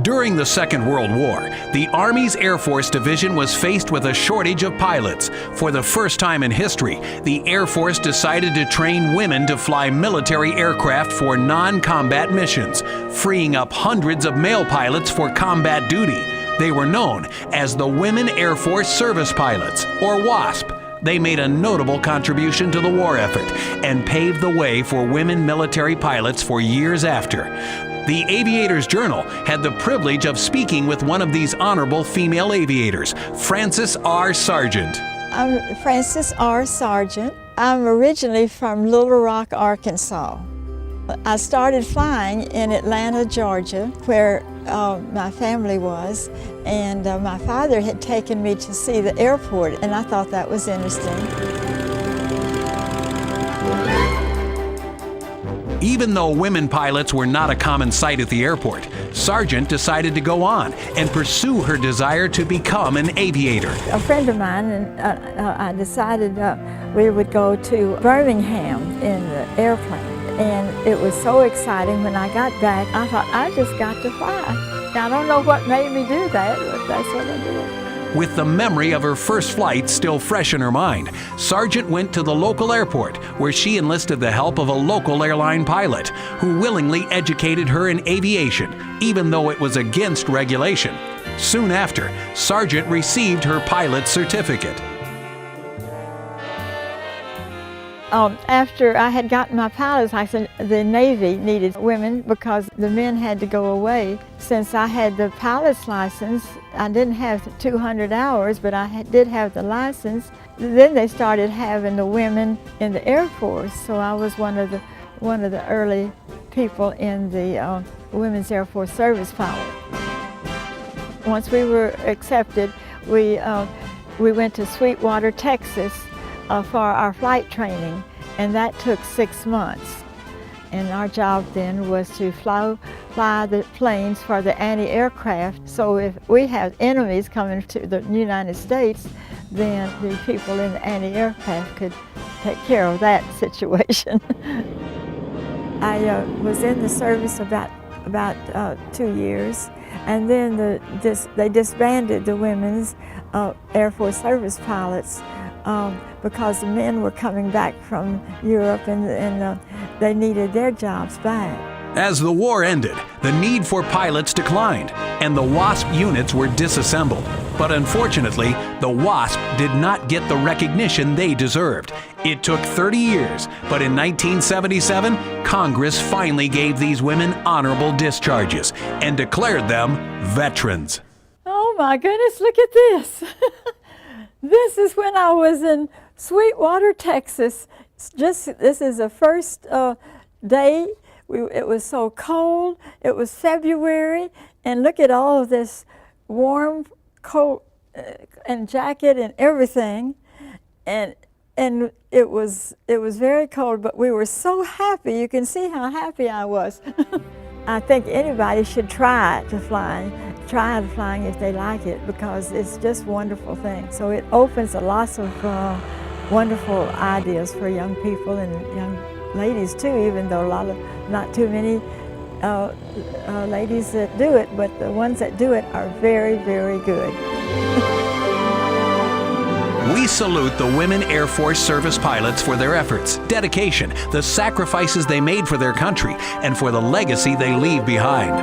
During the Second World War, the Army's Air Force Division was faced with a shortage of pilots. For the first time in history, the Air Force decided to train women to fly military aircraft for non-combat missions, freeing up hundreds of male pilots for combat duty. They were known as the Women Air Force Service Pilots, or WASP. They made a notable contribution to the war effort and paved the way for women military pilots for years after. The Aviator's Journal had the privilege of speaking with one of these honorable female aviators, Frances R. Sargent. I'm Frances R. Sargent. I'm originally from Little Rock, Arkansas. I started flying in Atlanta, Georgia, where my family was, and my father had taken me to see the airport, and I thought that was interesting. Even though women pilots were not a common sight at the airport, Sargent decided to go on and pursue her desire to become an aviator. A friend of mine and I decided we would go to Birmingham in the airplane. And it was so exciting. When I got back, I thought, I just got to fly. I don't know what made me do that, but that's what I did. With the memory of her first flight still fresh in her mind, Sargent went to the local airport where she enlisted the help of a local airline pilot who willingly educated her in aviation, even though it was against regulation. Soon after, Sargent received her pilot's certificate. After I had gotten my pilot's license, the Navy needed women because the men had to go away. Since I had the pilot's license, I didn't have the 200 hours, but I did have the license. Then they started having the women in the Air Force, so I was one of the early people in the Women's Air Force Service Pilot. Once we were accepted, we went to Sweetwater, Texas, for our flight training, and that took 6 months. And our job then was to fly the planes for the anti-aircraft, so if we have enemies coming to the United States, then the people in the anti-aircraft could take care of that situation. I was in the service about 2 years, and then they disbanded the Women's Air Force Service Pilots because the men were coming back from Europe and they needed their jobs back. As the war ended, the need for pilots declined and the WASP units were disassembled. But unfortunately, the WASP did not get the recognition they deserved. It took 30 years, but in 1977, Congress finally gave these women honorable discharges and declared them veterans. Oh my goodness, look at this. This is when I was in Sweetwater, Texas. This is the first day. It was so cold. It was February, and look at all of this warm coat and jacket and everything, and it was very cold. But we were so happy. You can see how happy I was. I think anybody should try flying if they like it, because it's just a wonderful thing. So it opens a lot of wonderful ideas for young people and young ladies too, even though not too many ladies that do it, but the ones that do it are very, very good. We salute the Women Air Force Service Pilots for their efforts, dedication, the sacrifices they made for their country, and for the legacy they leave behind.